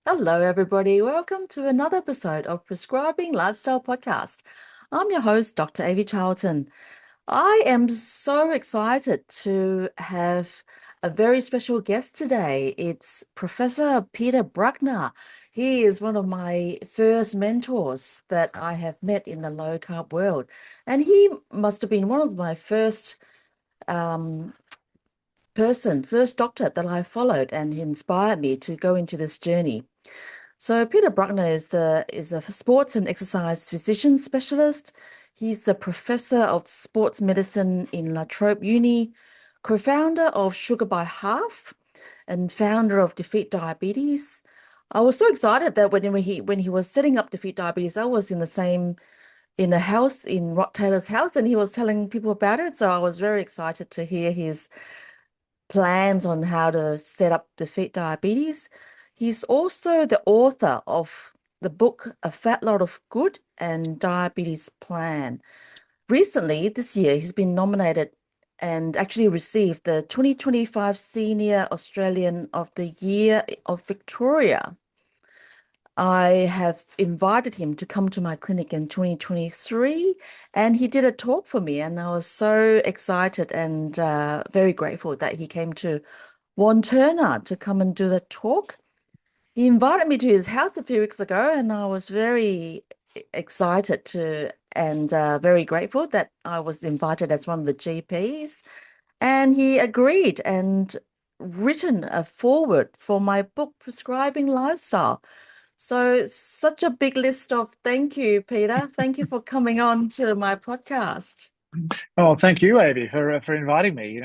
Hello, everybody. Welcome to another episode of Prescribing Lifestyle Podcast. I'm your host, Dr. Avi Charlton. I am so excited to have a very special guest today. It's Professor Peter Brukner. He is one of my first mentors that I have met in the low carb world, and he must have been one of my first um, first doctor that I followed, and he inspired me to go into this journey. So Peter Brukner is a sports and exercise physician specialist. He's the professor of sports medicine in La Trobe Uni, co-founder of SugarByHalf, and founder of Defeat Diabetes. I was so excited that when he was setting up Defeat Diabetes, I was in a house in Rod Taylor's house, and he was telling people about it. So I was very excited to hear his plans on how to set up Defeat Diabetes. He's also the author of the book A Fat Lot of Good and Diabetes Plan. Recently, this year, he's been nominated and actually received the 2025 Senior Australian of the Year of Victoria. I have invited him to come to my clinic in 2023, and he did a talk for me, and I was so excited and very grateful that he came to Wantirna to come and do the talk. He invited me to his house a few weeks ago, and I was very excited to and very grateful that I was invited as one of the GPs. And he agreed and written a foreword for my book, Prescribing Lifestyle. So it's such a big list of thank you, Peter. Thank you for coming on to my podcast. Oh, thank you, Avi, for inviting me.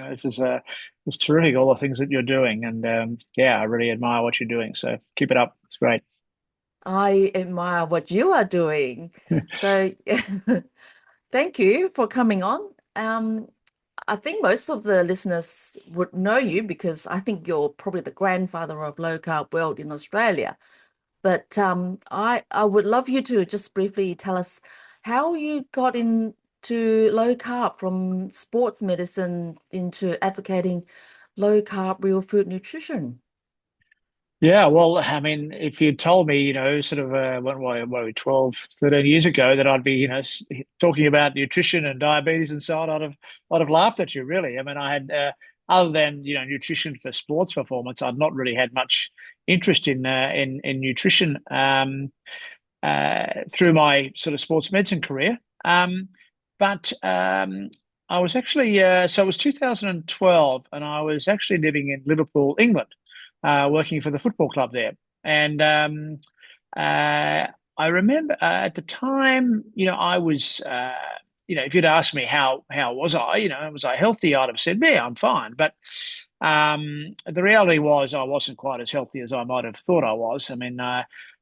It's terrific, all the things that you're doing, and yeah, I really admire what you're doing. So keep it up. It's great. I admire what you are doing. So thank you for coming on. I think most of the listeners would know you because I think you're probably the grandfather of low carb world in Australia. But I would love you to just briefly tell us how you got into low carb from sports medicine into advocating low carb real food nutrition. Yeah, well, I mean, if you'd told me, sort of what, 12, 13 years ago that I'd be, talking about nutrition and diabetes and so on, I'd have laughed at you, really. I mean, I had, other than, nutrition for sports performance, I'd not really had much interest in nutrition through my sort of sports medicine career. But I was actually, so it was 2012, and I was actually living in Liverpool, England, working for the football club there. And I remember at the time, I was, if you'd asked me how was I, was I healthy, I'd have said, yeah, I'm fine. But the reality was I wasn't quite as healthy as I might have thought I was. I mean,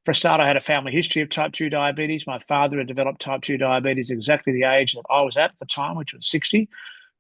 for a start, I had a family history of type 2 diabetes. My father had developed type 2 diabetes exactly the age that I was at the time, which was 60.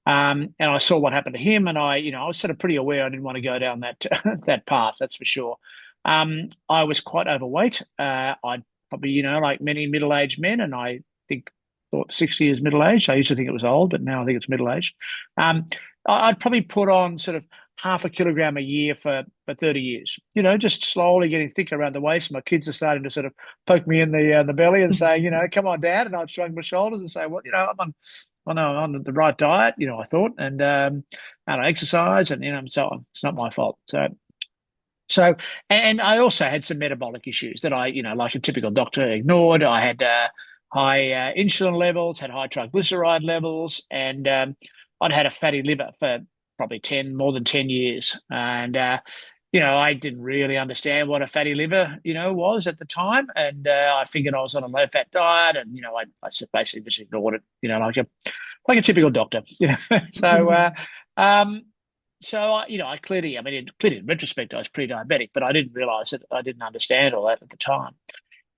And I saw what happened to him, and I was sort of pretty aware I didn't want to go down that that path, that's for sure. I was quite overweight. I'd probably, like many middle-aged men, and I think thought 60 is middle-aged. I used to think it was old, but now I think it's middle-aged. Um, I'd probably put on sort of half a kilogram a year for 30 years, just slowly getting thicker around the waist. My kids are starting to sort of poke me in the belly and say, come on, Dad. And I'd shrug my shoulders and say, well, I'm on the right diet, I thought, and I exercise and, and so on. It's not my fault. So, and I also had some metabolic issues that I, like a typical doctor, ignored. I had high insulin levels, had high triglyceride levels, and I'd had a fatty liver for probably more than 10 years. And, I didn't really understand what a fatty liver, was at the time. And I figured I was on a low fat diet and, I basically just ignored it, like a typical doctor, So, um, I clearly, I mean, clearly in retrospect, I was pre-diabetic, but I didn't realize that I didn't understand all that at the time.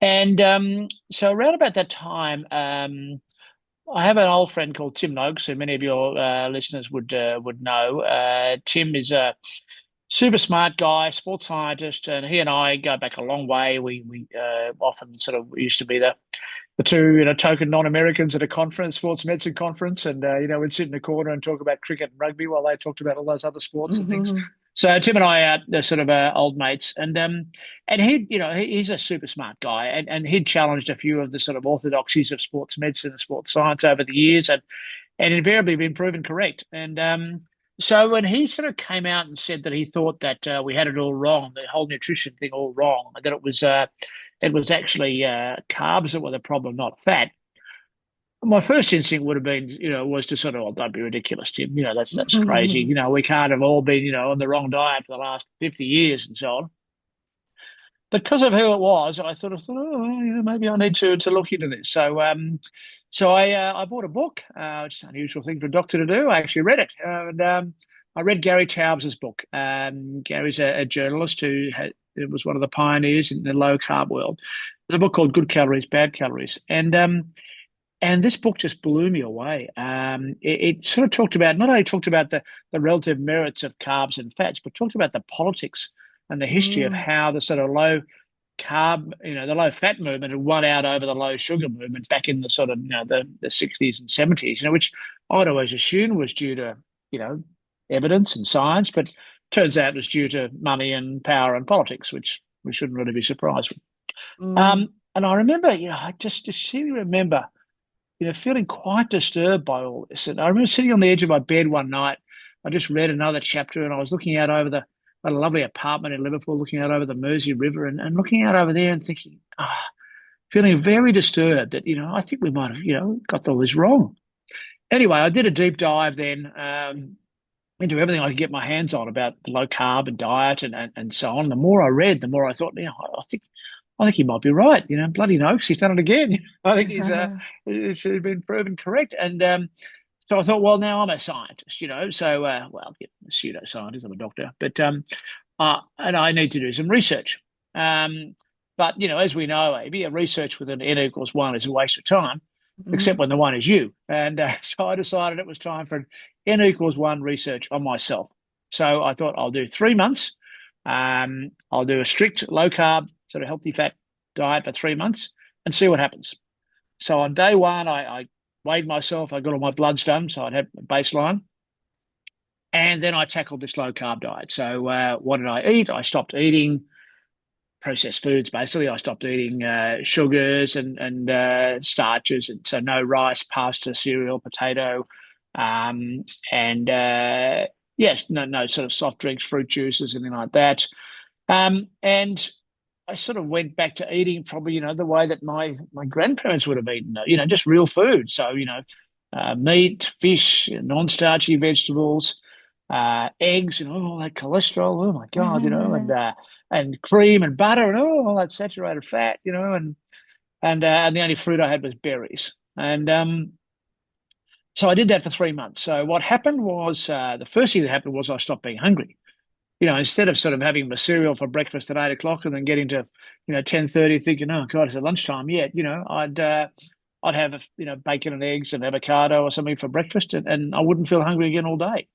And so around about that time, I have an old friend called Tim Noakes, who many of your listeners would know. Tim is a super smart guy, sports scientist, and he and I go back a long way. We often sort of used to be the two, token non-Americans at a conference, sports medicine conference, and we'd sit in the corner and talk about cricket and rugby while they talked about all those other sports and things. So Tim and I are sort of old mates, and he's a super smart guy, and he'd challenged a few of the sort of orthodoxies of sports medicine and sports science over the years, and invariably been proven correct. And so when he sort of came out and said that he thought that we had it all wrong, the whole nutrition thing all wrong, that it was actually carbs that were the problem, not fat. My first instinct would have been, was to sort of, oh, don't be ridiculous, Tim. That's crazy. We can't have all been, on the wrong diet for the last 50 years and so on. Because of who it was, I thought, oh, maybe I need to look into this. So I bought a book, which is an unusual thing for a doctor to do. I actually read it, and I read Gary Taubes's book. Gary's a journalist it was one of the pioneers in the low carb world. There's a book called Good Calories, Bad Calories, and this book just blew me away. It sort of talked about not only talked about the relative merits of carbs and fats, but talked about the politics and the history of Mm, how the sort of low carb, the low fat movement had won out over the low sugar movement back in the sort of the 60s and 70s, which I'd always assumed was due to evidence and science, but turns out it was due to money and power and politics, which we shouldn't really be surprised with. mm, And I remember, I just distinctly remember feeling quite disturbed by all this. And I remember sitting on the edge of my bed one night. I just read another chapter and I was looking out over a lovely apartment in Liverpool, looking out over the Mersey River and looking out over there and thinking, feeling very disturbed that, I think we might have, got all this wrong. Anyway, I did a deep dive then into everything I could get my hands on about the low carb and diet and so on. The more I read, the more I thought, I think he might be right. Bloody Noakes, he's done it again. I think it's been proven correct. And so I thought, well, now I'm a scientist, so well, yeah, a pseudoscientist, I'm a doctor, but and I need to do some research. But as we know, Amy, a research with an n equals one is a waste of time, except mm, when the one is you. And so I decided it was time for an n equals one research on myself. So I thought I'll do 3 months. I'll do a strict low carb, sort of healthy fat diet for 3 months and see what happens. So on day one, I weighed myself. I got all my bloods done, so I'd have a baseline. And then I tackled this low carb diet. So what did I eat? I stopped eating processed foods. Basically, I stopped eating sugars and starches, and so no rice, pasta, cereal, potato, and yes, no sort of soft drinks, fruit juices, anything like that. And I sort of went back to eating probably, the way that my grandparents would have eaten, just real food. So, meat, fish, non-starchy vegetables, eggs, all that cholesterol. Oh my God, and cream and butter and all that saturated fat, and the only fruit I had was berries. And so I did that for 3 months. So what happened was the first thing that happened was I stopped being hungry. Instead of sort of having my cereal for breakfast at 8 o'clock and then getting to, 10:30 thinking, oh God, it's at lunchtime yet, I'd have, bacon and eggs and avocado or something for breakfast and I wouldn't feel hungry again all day.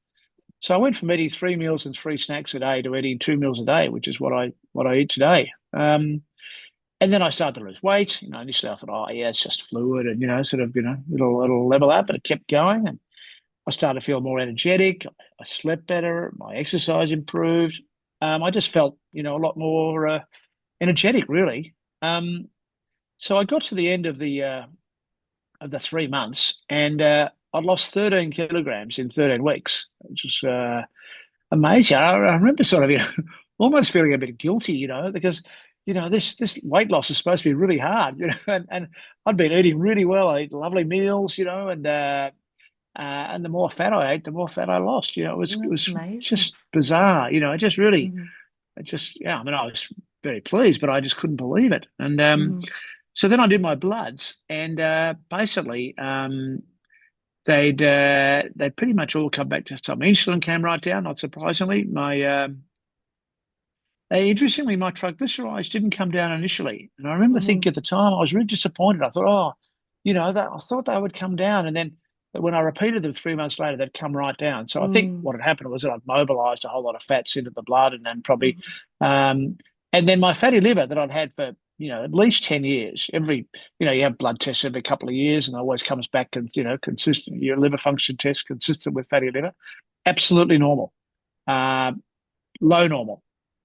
So I went from eating 3 meals and 3 snacks a day to eating 2 meals a day, which is what I eat today. And then I started to lose weight. Initially I thought, oh yeah, it's just fluid and, sort of, it'll level up, but it kept going. And I started to feel more energetic. I slept better. My exercise improved. I just felt, a lot more energetic, really. So I got to the end of the 3 months, and I'd lost 13 kilograms in 13 weeks, which was amazing. I remember sort of, almost feeling a bit guilty, because this weight loss is supposed to be really hard, and I'd been eating really well. I eat lovely meals, and the more fat I ate, the more fat I lost. It that's was amazing. just bizarre. It just really, Mm, yeah. I mean, I was very pleased, but I just couldn't believe it. And mm, so then I did my bloods, and basically, they'd pretty much all come back to some insulin came right down. Not surprisingly, interestingly, my triglycerides didn't come down initially, and I remember mm, thinking at the time I was really disappointed. I thought, oh, I thought they would come down, and then when I repeated them 3 months later, they'd come right down. So I think mm, what had happened was that I'd mobilized a whole lot of fats into the blood, and then probably, mm, um, and then my fatty liver that I'd had for at least 10 years. You have blood tests every couple of years, and it always comes back and consistent. Your liver function test consistent with fatty liver, absolutely normal. Uh, low normal,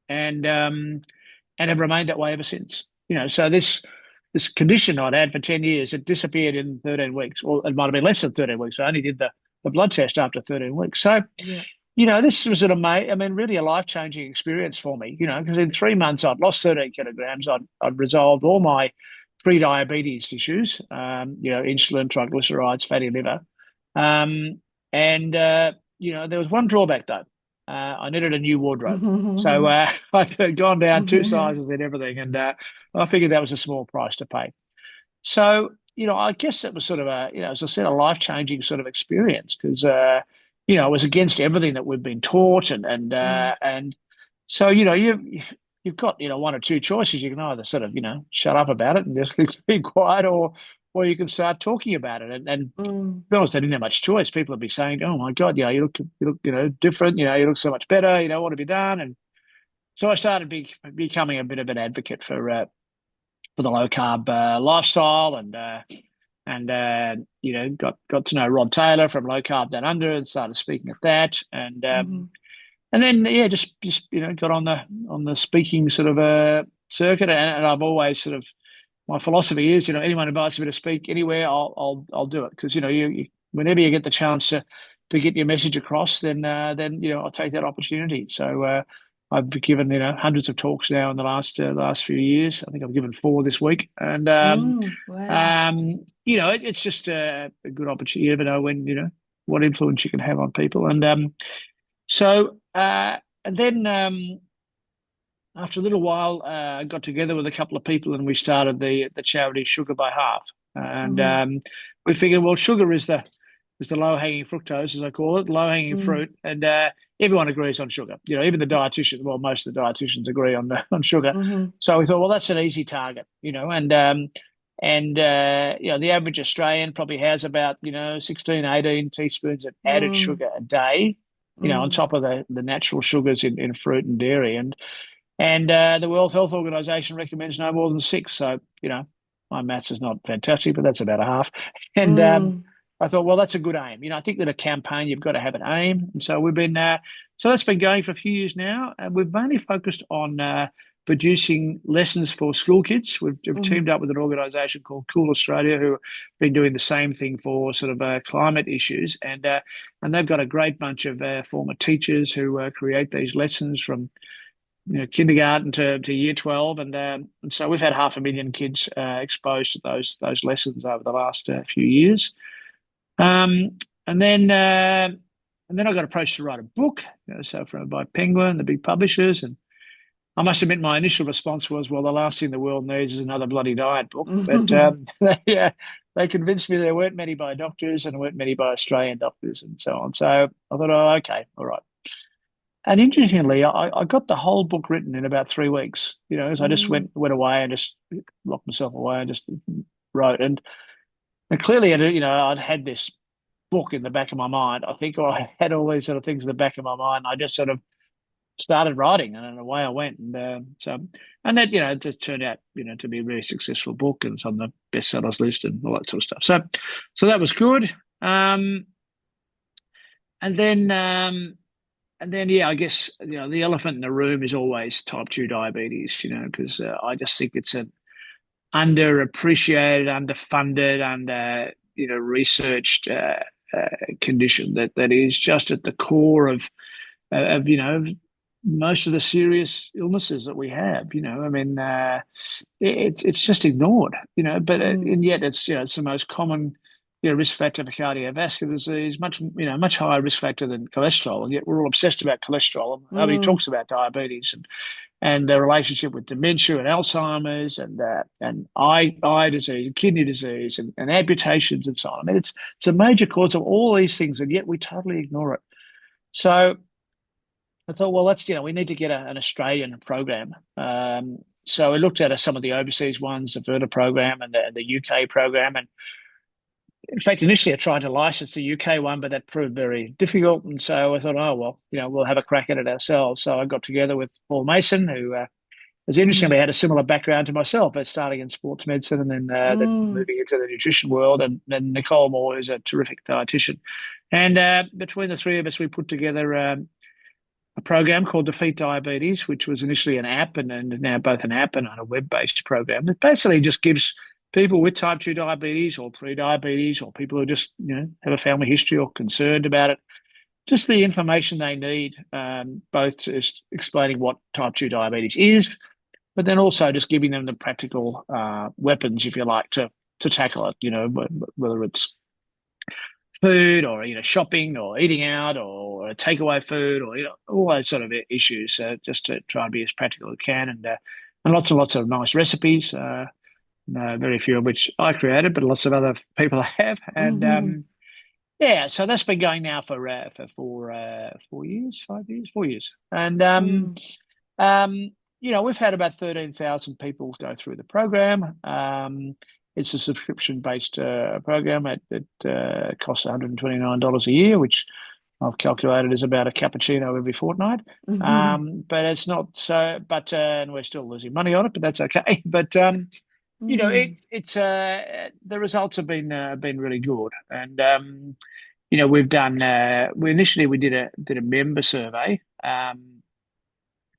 and have remained that way ever since. So this condition I'd had for 10 years, it disappeared in 13 weeks, or it might have been less than 13 weeks. I only did the blood test after 13 weeks. So, Yeah. this was really a life-changing experience for me, because in 3 months I'd lost 13 kilograms. I'd resolved all my pre-diabetes issues, insulin, triglycerides, fatty liver. Um, and, there was one drawback though. I needed a new wardrobe. So I'd gone down two sizes and everything. And I figured that was a small price to pay. So, I guess it was sort of as I said, a life-changing sort of experience because, it was against everything that we've been taught. And so, you've got, one or two choices. You can either sort of, shut up about it and just be quiet, or you can start talking about it. And to Mm, be honest, I didn't have much choice. People would be saying, "Oh my God, you look, different. You look so much better. What to be done?" And so I started becoming a bit of an advocate for the low carb lifestyle, and got to know Rod Taylor from Low Carb Down Under and started speaking at that, mhm, and then yeah, just got on the speaking sort of circuit, and I've always sort of my philosophy is, anyone invites me to speak anywhere, I'll do it because whenever you get the chance to get your message across, then I'll take that opportunity. So I've given hundreds of talks now in the last few years. I think I've given 4 this week, and wow. it's just a good opportunity. You never know when what influence you can have on people, and so and then. After a little while, I got together with a couple of people and we started the charity SugarByHalf. And Mhm, we figured, well, sugar is the low hanging fructose, as I call it, low hanging mm, fruit, and everyone agrees on sugar. Even the dietitians, well, most of the dietitians agree on on sugar. mhm, So we thought, well, that's an easy target, and the average Australian probably has about 16, 18 teaspoons of added mm, sugar a day. On mm, top of the natural sugars in fruit and dairy, and the World Health Organization recommends no more than 6. So, my maths is not fantastic, but that's about a half. And mm, I thought, well, that's a good aim. I think that a campaign, you've got to have an aim. And so so that's been going for a few years now. And we've mainly focused on producing lessons for school kids. We've mhm, teamed up with an organization called Cool Australia, who have been doing the same thing for sort of climate issues. And they've got a great bunch of former teachers who create these lessons from kindergarten to year 12, and so we've had 500,000 kids exposed to those lessons over the last few years. Um, and then I got approached to write a book, so by Penguin, the big publishers, and I must admit my initial response was, well, the last thing the world needs is another bloody diet book. But mhm, they convinced me there weren't many by doctors and there weren't many by Australian doctors and so on. So I thought, oh, okay, all right. And interestingly, I got the whole book written in about 3 weeks. As I just mm, went away and just locked myself away and just wrote. And clearly, I'd had this book in the back of my mind. I think, or I had all these sort of things in the back of my mind. I just sort of started writing, and then away I went. And that it just turned out to be a really successful book, and it's on the bestsellers list and all that sort of stuff. So that was good. And then. And then, yeah, I guess, the elephant in the room is always type 2 diabetes, because I just think it's an underappreciated, underfunded, researched condition that is just at the core of most of the serious illnesses that we have. I mean, it's just ignored. mm, And yet it's the most common risk factor for cardiovascular disease, much higher risk factor than cholesterol, and yet we're all obsessed about cholesterol. And nobody mm, talks about diabetes and the relationship with dementia and Alzheimer's and eye disease, and kidney disease, and amputations and so on. I mean, it's a major cause of all these things, and yet we totally ignore it. So I thought, well, we need to get an Australian program. So we looked at some of the overseas ones, the Verta program and the UK program. And in fact, initially I tried to license the UK one, but that proved very difficult. And so I thought, oh, well, we'll have a crack at it ourselves. So I got together with Paul Mason, who has mhm, interestingly had a similar background to myself, starting in sports medicine and then mm, moving into the nutrition world, and then Nicole Moore, who's a terrific dietitian. And between the three of us, we put together a program called Defeat Diabetes, which was initially an app and now both an app and a web-based program. It basically just gives people with type 2 diabetes or pre-diabetes or people who just, have a family history or concerned about it, just the information they need, both just explaining what type 2 diabetes is, but then also just giving them the practical weapons, if you like, to tackle it, whether it's food or shopping or eating out or takeaway food or all those sort of issues, just to try and be as practical as we can, and lots and lots of nice recipes, very few of which I created, but lots of other people have. And Mm-hmm. yeah, so that's been going now for 4 years, 5 years, 4 years. And Mm. we've had about 13,000 people go through the program. It's a subscription-based program. It costs $129 a year, which I've calculated is about a cappuccino every fortnight. Mm-hmm. But it's not so. But and we're still losing money on it, but that's okay. But Mm. the results have been really good, and we've done. We did a member survey.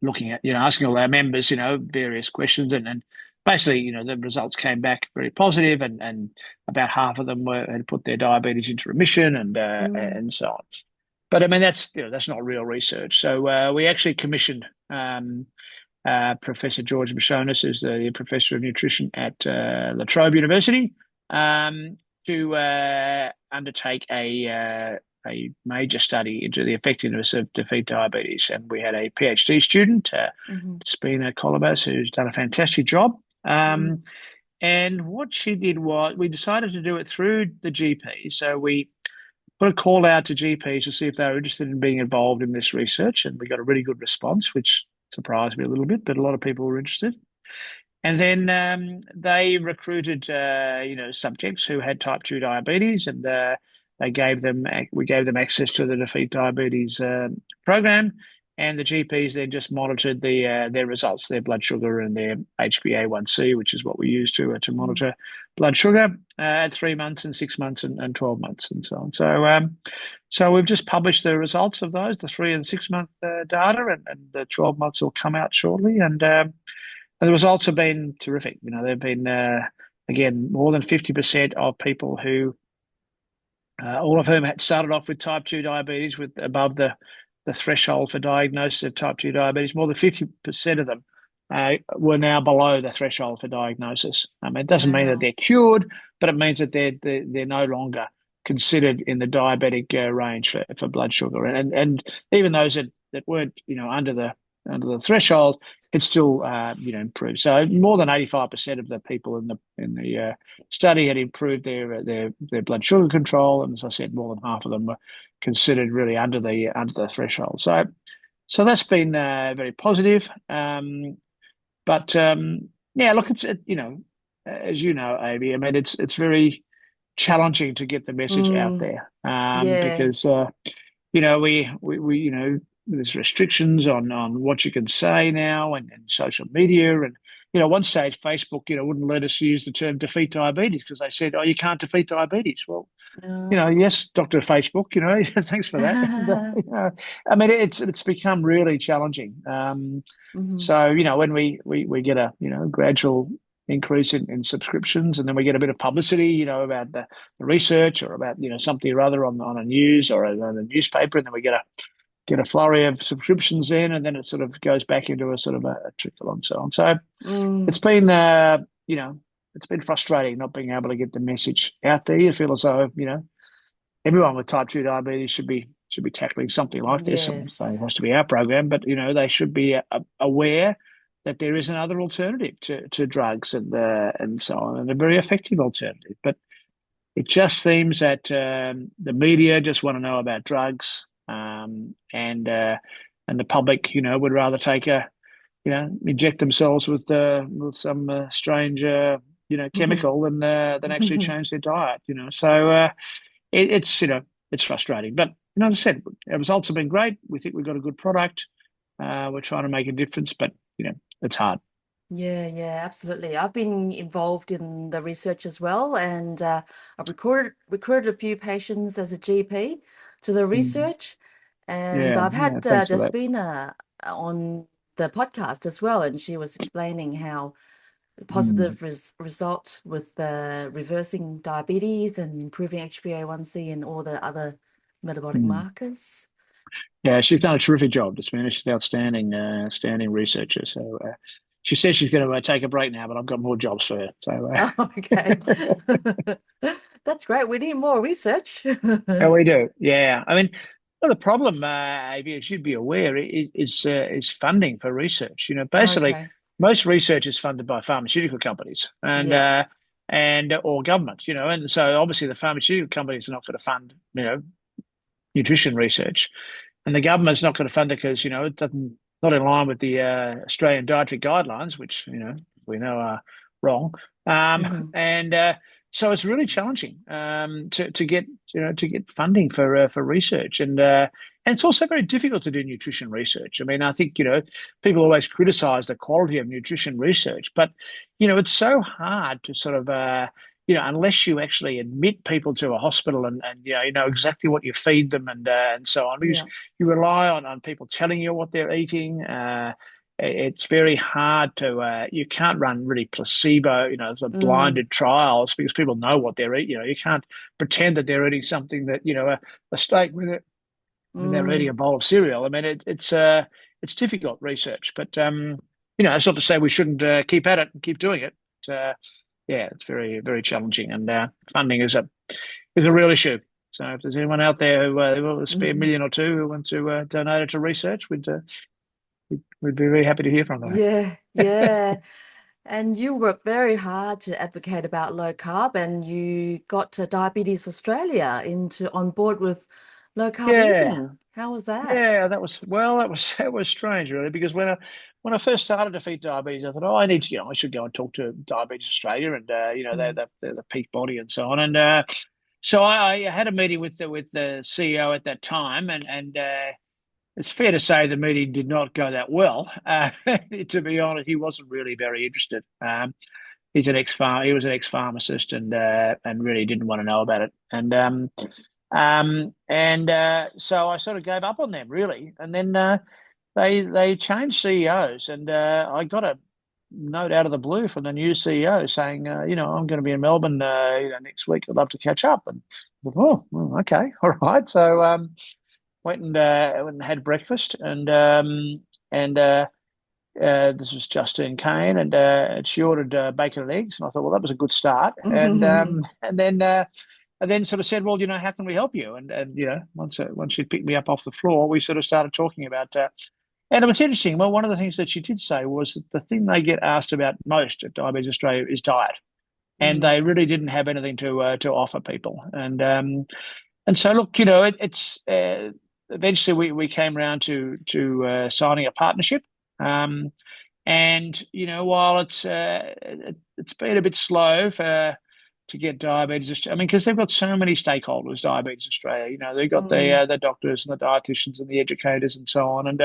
Looking at, asking all our members, various questions, and basically, the results came back very positive, and about half of them had put their diabetes into remission, Mm. and so on. But I mean, that's not real research. So we actually commissioned Professor George Mashonis, who's the professor of nutrition at La Trobe University, to undertake a major study into the effectiveness of defeat diabetes. And we had a PhD student, Mm-hmm. Spina Kolobas, who's done a fantastic job. Mm. And what she did was we decided to do it through the GP. So we put a call out to GPs to see if they were interested in being involved in this research. And we got a really good response, which surprised me a little bit, but a lot of people were interested. And then they recruited, subjects who had type 2 diabetes, and we gave them access to the Defeat Diabetes program, and the GPs then just monitored their results, their blood sugar and their HbA1c, which is what we use to Mm. monitor blood sugar at 3 months and 6 months and 12 months and so on. So we've just published the results of those, the 3 and 6 month data, and the 12 months will come out shortly, and the results have been terrific. They've been, again, more than 50% of people who, all of whom had started off with type 2 diabetes with above the threshold for diagnosis of type 2 diabetes, more than 50% of them were now below the threshold for diagnosis. It doesn't mean that Wow. they're cured, but it means that they're no longer considered in the diabetic range for blood sugar. And even those that weren't, under the threshold, it still improved. So more than 85% of the people in the study had improved their blood sugar control, and as I said, more than half of them were considered really under the threshold. So that's been very positive. But yeah, look, as you know, Avi, I mean, it's very challenging to get the message out Mm. there, Yeah. because we there's restrictions on what you can say now, and social media, and at one stage Facebook wouldn't let us use the term defeat diabetes because they said, oh, you can't defeat diabetes. Well, yes, Dr. Facebook, thanks for that. And, I mean, it's become really challenging. Mm-hmm. So, when we get a, gradual increase in subscriptions, and then we get a bit of publicity, about the research or about, something or other on a news or on a newspaper, and then we get a flurry of subscriptions in, and then it sort of goes back into a sort of a trickle and so on. So it's Mm. been, it's been frustrating not being able to get the message out there. You feel as though, everyone with type 2 diabetes should be tackling something like this. I'm not saying it Yes. has to be our program, but they should be aware that there is another alternative to drugs and so on, and a very effective alternative. But it just seems that the media just want to know about drugs, and the public, would rather take inject themselves with some strange chemical than actually change their diet. So it's frustrating. But as I said, our results have been great. We think we've got a good product. We're trying to make a difference, but it's hard. Yeah, yeah, absolutely. I've been involved in the research as well, and I've recruited a few patients as a GP to the Mm. research. And Yeah, I've yeah. had Thanks for that. Despina on the podcast as well, and she was explaining how the Mm, positive result with reversing diabetes and improving HbA1c and all the other metabolic mm. markers. Yeah, she's done a terrific job. It's been she's outstanding, outstanding researcher. So she says she's going to take a break now, but I've got more jobs for her. So Oh, okay. That's great. We need more research. and we do. Yeah, I mean, well, the problem, you should be aware, is funding for research. Basically, Okay. most research is funded by pharmaceutical companies Yeah. and or government. And so obviously the pharmaceutical companies are not going to fund nutrition research, and the government's not going to fund it because it doesn't not in line with the Australian dietary guidelines, which we know are wrong. Hmm. And So it's really challenging to get to get funding for research, and it's also very difficult to do nutrition research. I mean, I think people always criticize the quality of nutrition research, but it's so hard to sort of unless you actually admit people to a hospital and you know exactly what you feed them and so on, because Yeah. you rely on people telling you what they're eating. It's very hard to you can't run really placebo, sort of Mm, blinded trials because people know what they're eating. You can't pretend that they're eating something that a steak with it when they're eating a mm. bowl of cereal. I mean, it's difficult research, but it's not to say we shouldn't keep at it and keep doing it. Yeah, it's very very challenging, and funding is a real issue. So if there's anyone out there who will spare a million or two who want to donate it to research, we'd be very happy to hear from them. Yeah, yeah. And you work very hard to advocate about low carb, and you got to Diabetes Australia into on board with low carb Yeah, eating. How was that? yeah, that was strange really because when I first started to feed diabetes, I thought, oh, I need to, I should go and talk to Diabetes Australia, and Mm, they're the peak body and so on, and so I had a meeting with the CEO at that time, and it's fair to say the meeting did not go that well. To be honest, he wasn't really very interested. He was an ex-pharmacist, and really didn't want to know about it. And so I sort of gave up on them really. And then they changed CEOs, and I got a note out of the blue from the new CEO saying, I'm going to be in Melbourne, next week. I'd love to catch up. And I thought, oh, well, okay, all right. So went and had breakfast, and this was Justine Kane, and she ordered bacon and eggs, and I thought, well, that was a good start. And mm, then sort of said, well, how can we help you? And once she picked me up off the floor, we sort of started talking about. And it was interesting. Well, one of the things that she did say was that the thing they get asked about most at Diabetes Australia is diet, and mm, they really didn't have anything to offer people. And so, look, it's eventually we came around to signing a partnership. Um, and while it's been a bit slow to get Diabetes Australia, I mean, because they've got so many stakeholders, Diabetes Australia. They've got mm. the doctors and the dietitians and the educators and so on, and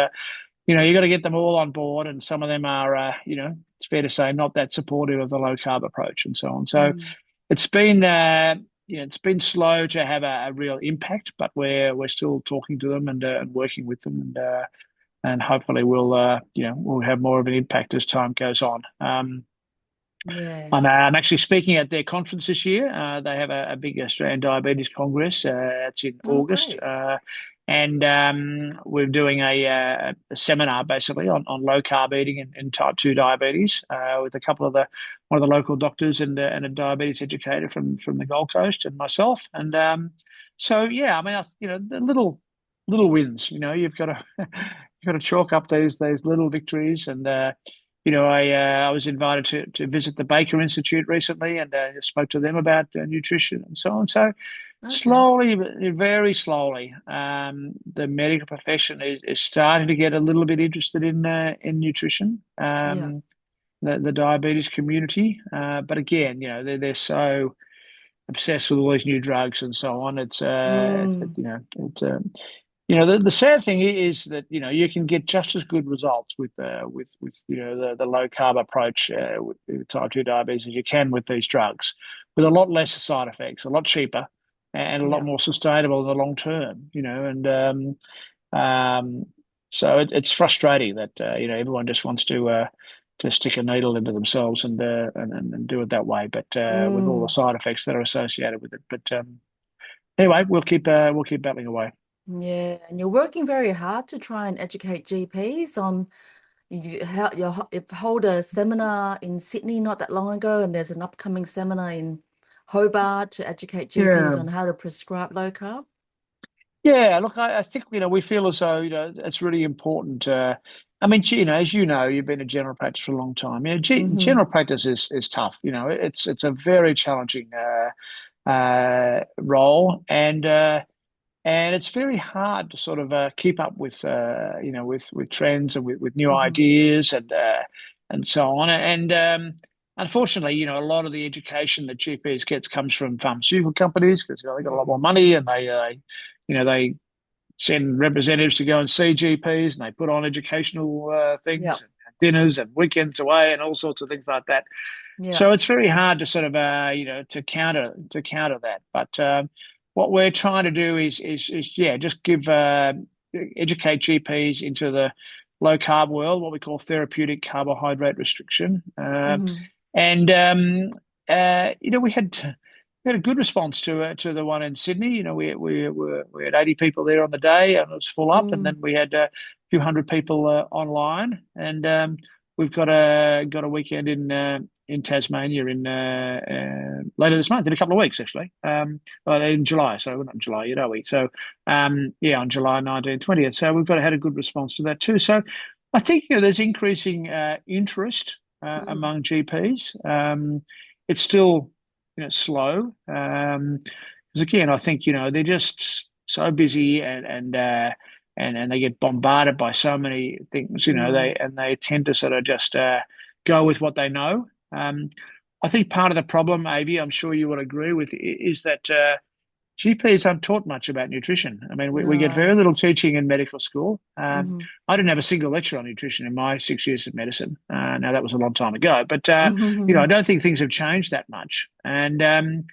you got to get them all on board. And some of them are, it's fair to say, not that supportive of the low carb approach and so on. So Mm. it's been it's been slow to have a real impact, but we're still talking to them and working with them, and hopefully we'll have more of an impact as time goes on. Yeah. I'm actually speaking at their conference this year. They have a big Australian Diabetes Congress. It's in Oh, August, great. and we're doing a seminar basically on low carb eating and type 2 diabetes with a couple of one of the local doctors and a diabetes educator from the Gold Coast and myself. And so yeah, I mean, the little wins. You've got to you've got to chalk up those little victories. And I was invited to visit the Baker Institute recently, and spoke to them about nutrition and so on. So Okay. slowly, very slowly, the medical profession is starting to get a little bit interested in nutrition. Yeah. The diabetes community, but again, they're so obsessed with all these new drugs and so on. Mm. The sad thing is that you can get just as good results with the low carb approach with type 2 diabetes as you can with these drugs, with a lot less side effects, a lot cheaper, and a lot Yeah. more sustainable in the long term. And Um, so it's frustrating that everyone just wants to stick a needle into themselves and do it that way, but with all the Mm, side effects that are associated with it. But anyway, we'll keep battling away. yeah, and you're working very hard to try and educate GPs on you've held a seminar in Sydney not that long ago, and there's an upcoming seminar in Hobart to educate GPs Yeah. on how to prescribe low carb. Yeah, look, I think we feel as though it's really important. I mean, as you know, you've been a general practice for a long time. Mm-hmm. General practice is tough. It's a very challenging role, and it's very hard to sort of keep up with with trends and with new Mm-hmm. ideas and so on. And unfortunately, a lot of the education that GPs gets comes from pharmaceutical companies because they got a lot more Yes. money and they send representatives to go and see GPs and they put on educational things Yep. and dinners and weekends away and all sorts of things like that. Yep. So it's very hard to sort of to counter that. But what we're trying to do is yeah, just give educate GPs into the low carb world, what we call therapeutic carbohydrate restriction. Mm-hmm. And we had a good response to the one in Sydney. We had 80 people there on the day, and it was full up. And then Mm. we had a few hundred people online, and we've got a weekend in Tasmania in later this month, in a couple of weeks actually. In July, so we're not in July yet, are we? So yeah, on July 19th, 20th. So we've got had a good response to that too. So I think there's increasing interest Mm. among GPs. It's still slow. Because again, I think they're just so busy and they get bombarded by so many things. Mm. They tend to sort of just go with what they know. I think part of the problem, Avi, I'm sure you would agree with, is that GPs aren't taught much about nutrition. I mean, we get No. very little teaching in medical school. Mm-hmm. I didn't have a single lecture on nutrition in my 6 years of medicine. Now that was a long time ago, but I don't think things have changed that much. And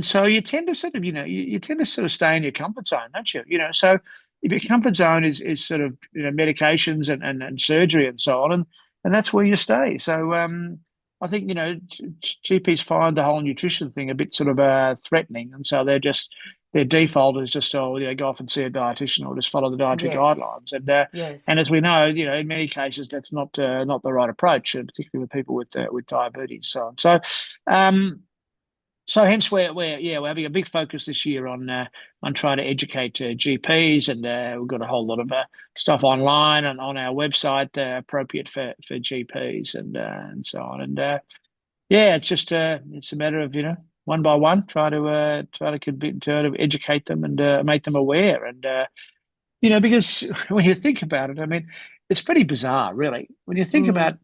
so you tend to sort of, you tend to sort of stay in your comfort zone, don't you? So if your comfort zone is sort of, medications and surgery and so on, and that's where you stay. So I think, GPs find the whole nutrition thing a bit sort of threatening. And so their default is just, go off and see a dietitian or just follow the dietary Yes. guidelines. And Yes. as we know, in many cases, that's not the right approach, particularly with people with diabetes. So hence we're having a big focus this year on trying to educate GPs, and we've got a whole lot of stuff online and on our website appropriate for GPs and so on. And yeah, it's a matter of one by one try to educate them and make them aware. And because when you think about it, I mean, it's pretty bizarre, really. When you think about Mm.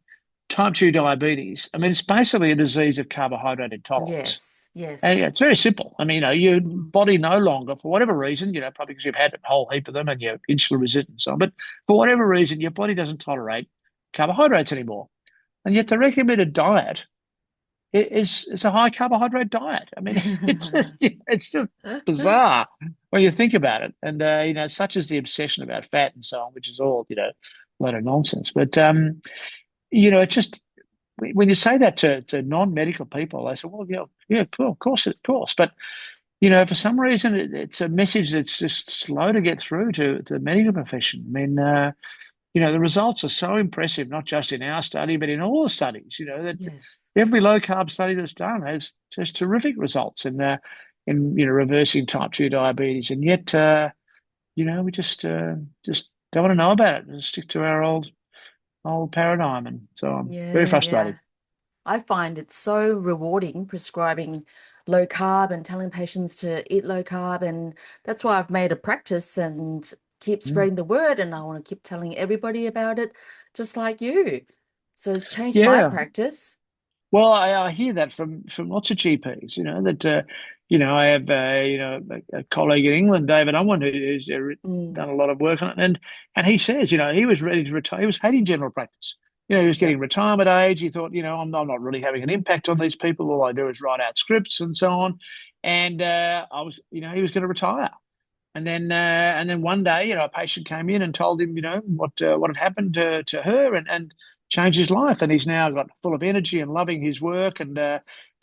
type 2 diabetes, I mean, it's basically a disease of carbohydrate intolerance. Yes. And yeah, Yes. it's very simple. I mean, your Mm. body no longer, for whatever reason, probably because you've had a whole heap of them and you're insulin resistant and so on, but for whatever reason, your body doesn't tolerate carbohydrates anymore. And yet the recommended diet is a high carbohydrate diet. I mean, it's just bizarre when you think about it. And such is the obsession about fat and so on, which is all a lot of nonsense. But it just when you say that to non-medical people, they say, "Well, yeah, yeah, cool, of course, of course." But for some reason, it's a message that's just slow to get through to the medical profession. I mean, the results are so impressive, not just in our study, but in all the studies. That Yes. every low carb study that's done has just terrific results in reversing type 2 diabetes, and yet we just don't want to know about it and stick to our old paradigm, and so I'm very Yeah, frustrated. yeah. I find it so rewarding prescribing low carb and telling patients to eat low carb. And that's why I've made a practice and keep Mm. spreading the word. And I want to keep telling everybody about it, just like you. So it's changed my Yeah, practice. well, I hear that from lots of GPs. That I have a colleague in England, David Unwin, who's Mm, done a lot of work on it, and he says, he was ready to retire. He was hating general practice. He was yep. getting retirement age. He thought, I'm not really having an impact on these people. All I do is write out scripts and so on. And I was, he was going to retire. And then one day, a patient came in and told him, what had happened to her, and changed his life. And he's now got full of energy and loving his work. And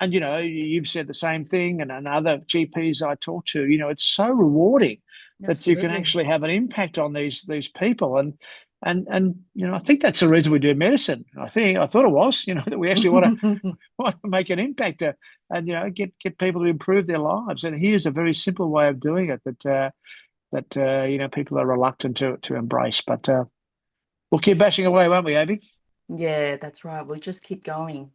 you've said the same thing, and other GPs I talk to. It's so rewarding that you can Absolutely. actually have an impact on these people. And I think that's the reason we do medicine. I thought it was, that we actually want to make an impact, and get people to improve their lives. And here's a very simple way of doing it that people are reluctant to embrace. But we'll keep bashing away, won't we, Abby? Yeah, that's right. We'll just keep going.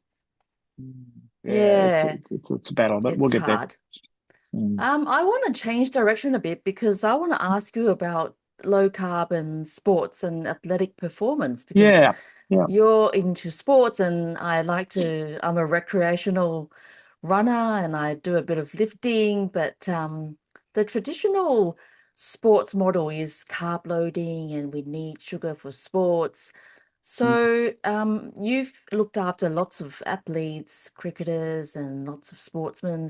Yeah, it's Yeah, it's it's a battle, but we'll it's get there. hard. Mm. I want to change direction a bit because I want to ask you about low carb and sports and athletic performance because Yeah, yeah, you're into sports and I'm a recreational runner and I do a bit of lifting, but the traditional sports model is carb loading and we need sugar for sports. mm, So you've looked after lots of athletes, cricketers, and lots of sportsmen.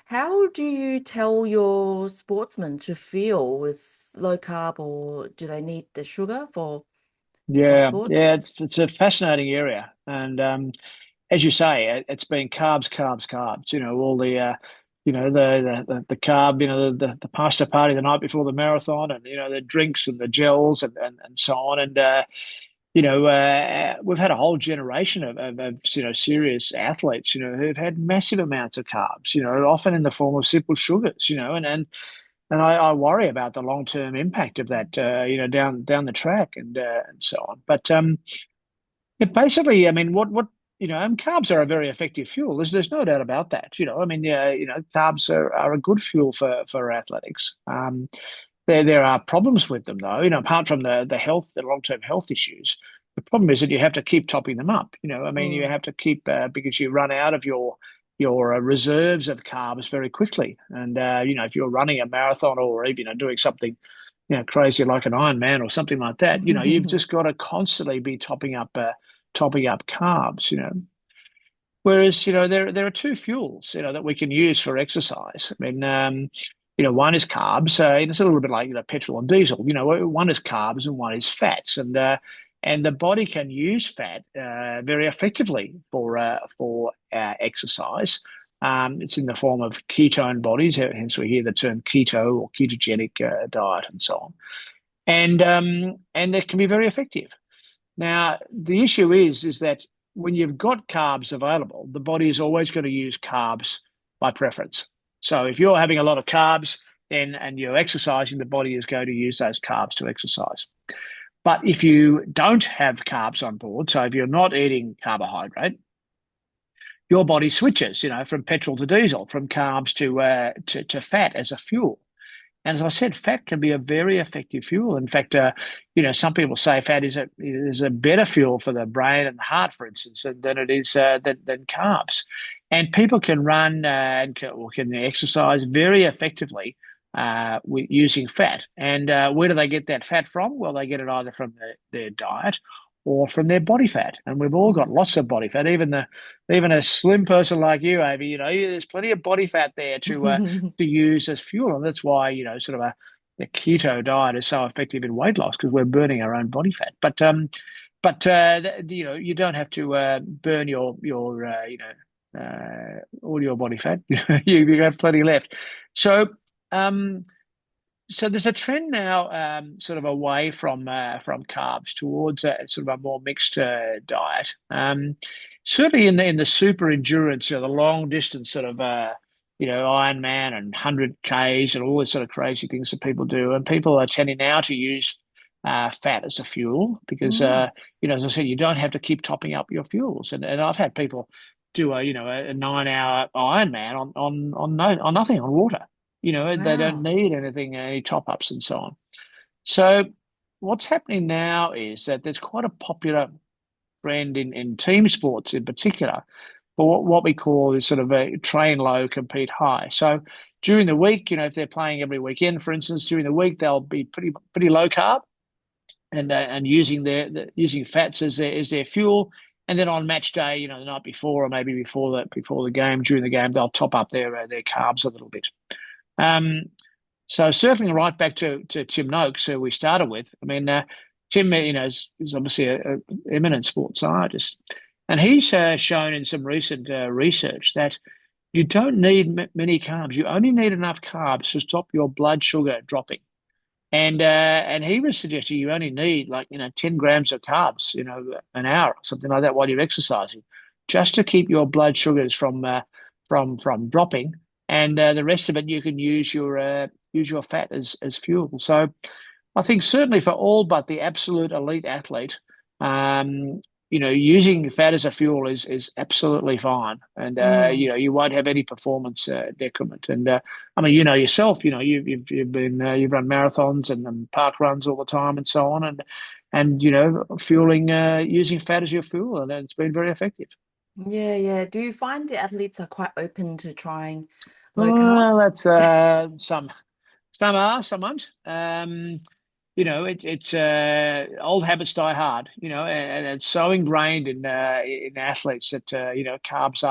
How do you tell your sportsmen to feel with low carb, or do they need the sugar for yeah, sports? yeah. It's a fascinating area, and as you say, it's been carbs, carbs, carbs. All the carb, the pasta party the night before the marathon, and the drinks and the gels and so on. And we've had a whole generation of serious athletes, who've had massive amounts of carbs, often in the form of simple sugars, and I worry about the long term impact of that, down the track and so on. But basically, I mean, and carbs are a very effective fuel. There's no doubt about that. I mean, yeah, carbs are a good fuel for athletics. There are problems with them though. Apart from the long term health issues, the problem is that you have to keep topping them up. I mean, you Mm. have to keep because you run out of your reserves of carbs very quickly. And if you're running a marathon or even doing something crazy like an Ironman or something like that, you've just got to constantly be topping up carbs. Whereas, there are two fuels, that we can use for exercise. I mean, one is carbs. It's a little bit like, petrol and diesel. One is carbs and one is fats. And the body can use fat very effectively for exercise. It's in the form of ketone bodies, hence we hear the term keto or ketogenic diet and so on. And it can be very effective. Now, the issue is that when you've got carbs available, the body is always going to use carbs by preference. So if you're having a lot of carbs and you're exercising, the body is going to use those carbs to exercise. But if you don't have carbs on board, so if you're not eating carbohydrate, your body switches, from petrol to diesel, from carbs to fat as a fuel. And as I said, fat can be a very effective fuel. In fact, some people say fat is a better fuel for the brain and the heart, for instance, than it is than carbs. And people can run or can exercise very effectively using fat. And where do they get that fat from? Well, they get it either from their diet or from their body fat. And we've all got Mm. lots of body fat. Even a slim person like you, Amy, there's plenty of body fat there to use as fuel. And that's why, sort of the keto diet is so effective in weight loss because we're burning our own body fat. But you don't have to burn all your body fat. You have plenty left. So, um, so there's a trend now, sort of away from carbs towards sort of a more mixed diet. Certainly in the super endurance, the long distance sort of Ironman and 100 Ks and all these sort of crazy things that people do, and people are tending now to use fat as a fuel because Mm. as I said, you don't have to keep topping up your fuels. And I've had people do a 9 hour Ironman on nothing, on water. They don't Wow. need anything, any top ups and so on. So what's happening now is that there's quite a popular trend in team sports in particular for what we call is sort of a train low, compete high. So during the week, if they're playing every weekend, for instance, during the week they'll be pretty low carb and using using fats as their fuel. And then on match day, the night before or maybe before the game, during the game, they'll top up their carbs a little bit. Um, So certainly right back to Tim Noakes, who we started with. I mean, Tim, is obviously a eminent sports scientist, and he's shown in some recent research that you don't need many carbs. You only need enough carbs to stop your blood sugar dropping. And he was suggesting you only need, like, 10 grams of carbs, an hour or something like that while you're exercising, just to keep your blood sugars from dropping. And the rest of it you can use your fat as fuel. So I think certainly for all but the absolute elite athlete, um, using fat as a fuel is absolutely fine, and Mm. you won't have any performance decrement. And I mean, yourself, you've run marathons and park runs all the time and so on, and fueling using fat as your fuel, and it's been very effective. Yeah, yeah. Do you find the athletes are quite open to trying low carb? Well, that's some are, some aren't. It's old habits die hard, and it's so ingrained in athletes that carbs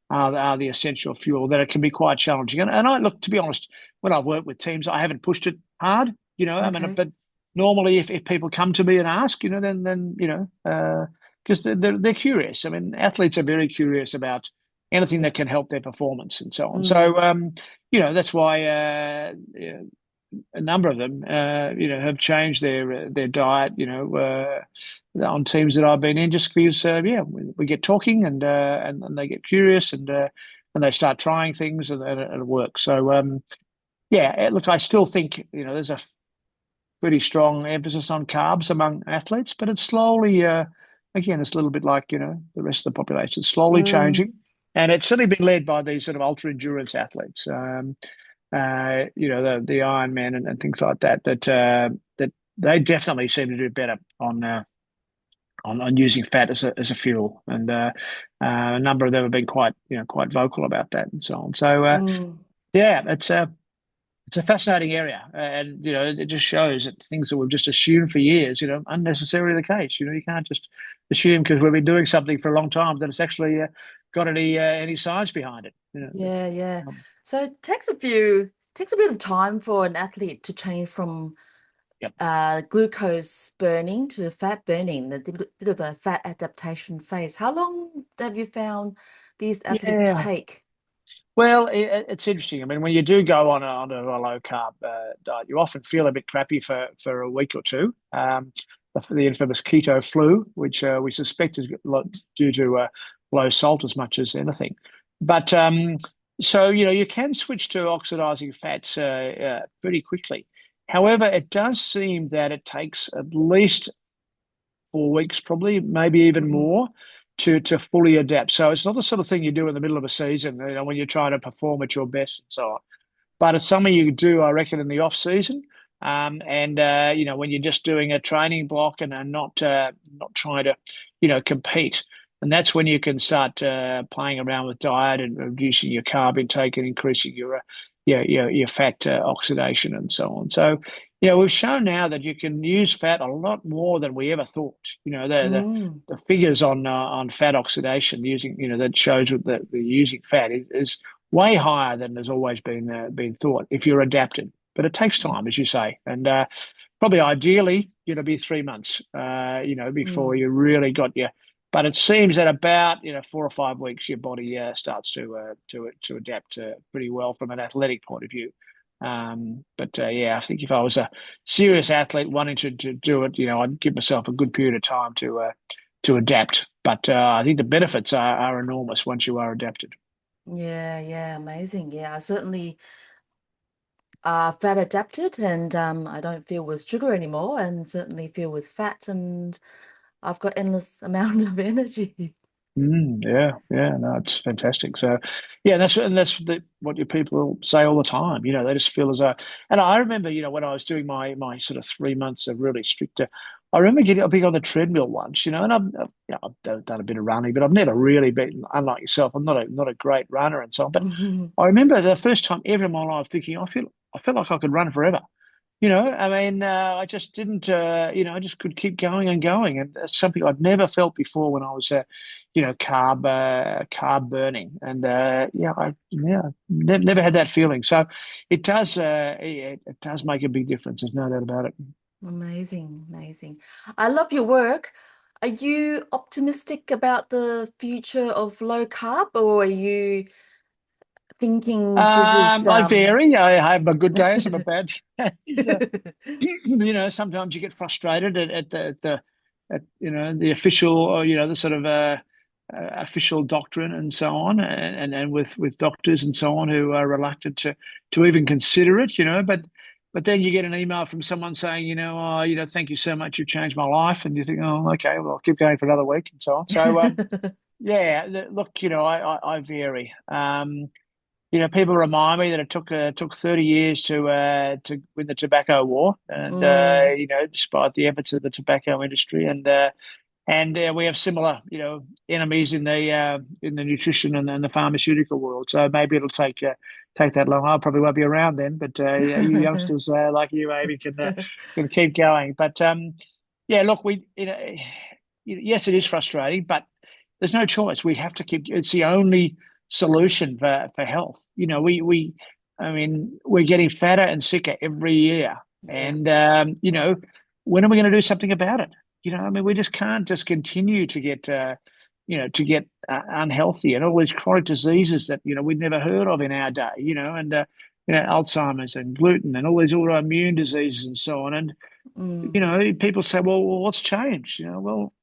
are the essential fuel that it can be quite challenging. And I look, to be honest, when I've worked with teams, I haven't pushed it hard, I mean, Okay. but normally if people come to me and ask, then because they're curious. I mean, athletes are very curious about anything Yeah. that can help their performance and so on. Mm. So that's why a number of them, have changed their diet, on teams that I've been in, just because, yeah, we get talking and they get curious and they start trying things and it works. So yeah, look, I still think there's a pretty strong emphasis on carbs among athletes, but it's slowly, again, it's a little bit like the rest of the population, it's slowly Mm. changing, and it's certainly been led by these sort of ultra endurance athletes. The Ironman and things like that they definitely seem to do better on using fat as a fuel, and a number of them have been quite vocal about that and so on. So Mm. yeah, it's a fascinating area, and it just shows that things that we've just assumed for years, unnecessarily the case. You can't just assume because we've been doing something for a long time that it's actually got any science behind it. Yeah, yeah. Um, So it takes a bit of time for an athlete to change from yep. glucose burning to fat burning, the bit of a fat adaptation phase. How long have you found these athletes Yeah. take? Well, it's interesting. I mean, when you do go on a low carb diet, you often feel a bit crappy for a week or two. The infamous keto flu, which we suspect is due to low salt as much as anything. But so you can switch to oxidizing fats pretty quickly. However, it does seem that it takes at least 4 weeks, probably, maybe even Mm. more, to fully adapt. So it's not the sort of thing you do in the middle of a season, when you're trying to perform at your best and so on. But it's something you do, I reckon, in the off season. And when you're just doing a training block and not trying to, compete. And that's when you can start playing around with diet and reducing your carb intake and increasing your fat oxidation and so on. So, we've shown now that you can use fat a lot more than we ever thought. Mm. The figures on fat oxidation using, that shows that the using fat is way higher than has always been thought if you're adapted. But it takes time, as you say, and probably ideally, be 3 months, before Mm. you really got your. But it seems that about 4 or 5 weeks, your body starts to adapt pretty well from an athletic point of view. But yeah, I think if I was a serious athlete wanting to do it, I'd give myself a good period of time to adapt. But I think the benefits are enormous once you are adapted. Yeah, yeah, amazing. Yeah, I certainly fat adapted and I don't feel with sugar anymore and certainly feel with fat and I've got endless amount of energy. Yeah, yeah, no, it's fantastic. So, yeah, what your people say all the time. They just feel as though. And I remember, when I was doing my sort of 3 months of really strict. I remember getting up big on the treadmill once, and I've done a bit of running, but I've never really been. Unlike yourself, I'm not a great runner and so on. But I remember the first time ever in my life thinking, I felt like I could run forever. I mean, I just didn't, I just could keep going and going. And that's something I'd never felt before when I was carb burning, and never had that feeling. So it does make a big difference. There's no doubt about it. Amazing, amazing. I love your work. Are you optimistic about the future of low carb, or are you thinking this is I vary. I have my good days and my bad days. Sometimes you get frustrated at the official, or the sort of official doctrine and so on, and with doctors and so on who are reluctant to even consider it. But then you get an email from someone saying, oh, thank you so much, you've changed my life, and you think, oh, okay, well, I'll keep going for another week and so on. So yeah, look, I vary. People remind me that it took 30 years to win the tobacco war, and Mm, despite the efforts of the tobacco industry, and we have similar enemies in the nutrition and the pharmaceutical world. So maybe it'll take that long. I probably won't be around then, but yeah, you youngsters like you, maybe can keep going. But yeah, look, yes, it is frustrating, but there's no choice. We have to keep. It's the only solution for health. I mean, we're getting fatter and sicker every year, yeah. and when are we going to do something about it? I mean, we just can't just continue to get unhealthy and all these chronic diseases that we'd never heard of in our day. And Alzheimer's and gluten and all these autoimmune diseases and so on. And Mm, people say, well, what's changed? Well,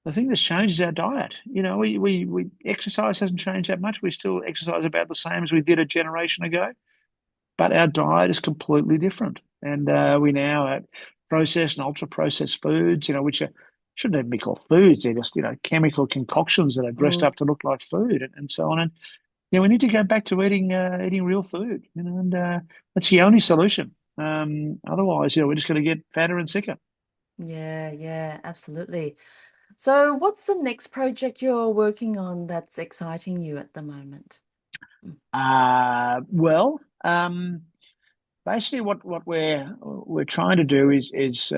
the thing that's changed is our diet. We exercise hasn't changed that much. We still exercise about the same as we did a generation ago, but our diet is completely different. And yeah. we now have processed and ultra processed foods, which shouldn't even be called foods. They're just, chemical concoctions that are dressed Mm, up to look like food and so on. And we need to go back to eating real food, and that's the only solution. Otherwise, we're just going to get fatter and sicker. yeah, yeah, absolutely. So, what's the next project you're working on that's exciting you at the moment? Mm. Well, basically, what we're trying to do is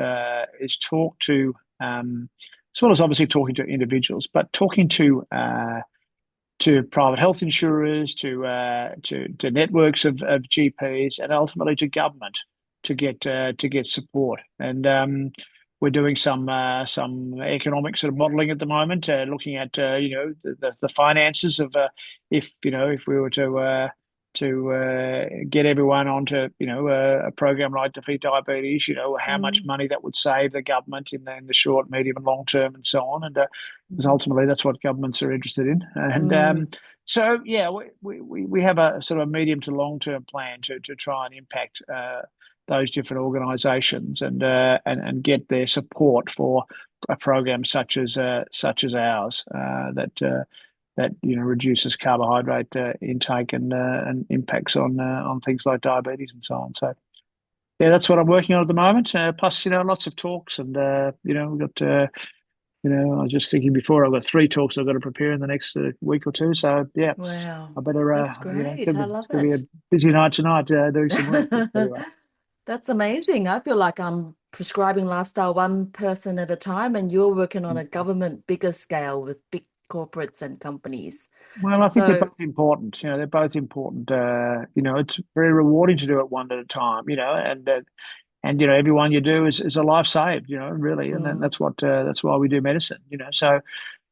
talk to, as well as obviously talking to individuals, but talking to private health insurers, to networks of GPs, and ultimately to government to get support. And we're doing some economic sort of modelling at the moment, looking at the finances of if we were to get everyone onto a program like Defeat Diabetes, how much Mm, money that would save the government in the short, medium, and long term, and so on. And because mm, ultimately that's what governments are interested in. And mm, so, yeah, we have a sort of medium to long term plan to try and impact those different organisations and get their support for a program such as ours that reduces carbohydrate intake and impacts on things like diabetes and so on. So yeah, that's what I'm working on at the moment. Plus, lots of talks, and we've got. I was just thinking before, I've got 3 talks I've got to prepare in the next week or two. So yeah, wow, I better, that's it's great. gonna I be, it's love gonna be a it. busy night tonight doing some work. But anyway, That's amazing. I feel like I'm prescribing lifestyle one person at a time, and you're working on a government bigger scale with big corporates and companies. well, I think they're So, both important. They're both important. It's very rewarding to do it one at a time. And everyone you do is a life saved. Really, and mm. that's why we do medicine. So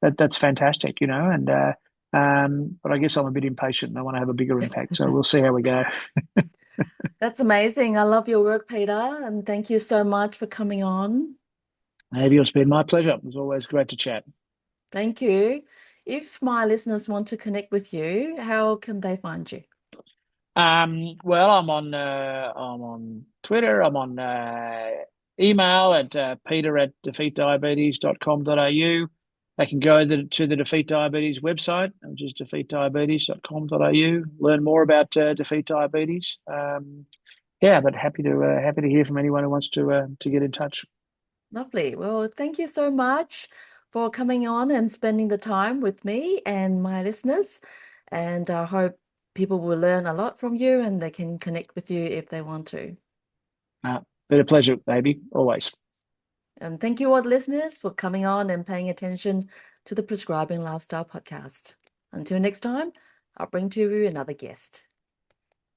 that's fantastic. But I guess I'm a bit impatient and I want to have a bigger impact. So we'll see how we go. That's amazing. I love your work, Peter, and thank you so much for coming on. Maybe it's been my pleasure. It was always great to chat. Thank you. If my listeners want to connect with you, how can they find you? Well, I'm on Twitter. I'm on email at peter@defeatdiabetes.com.au. They can go to the Defeat Diabetes website, which is defeatdiabetes.com.au. Learn more about Defeat Diabetes. Yeah, but happy to hear from anyone who wants to get in touch. Lovely. Well, thank you so much for coming on and spending the time with me and my listeners. And I hope people will learn a lot from you and they can connect with you if they want to. Uh, been a pleasure, baby, always. And thank you all the listeners for coming on and paying attention to the Prescribing Lifestyle podcast. Until next time, I'll bring to you another guest.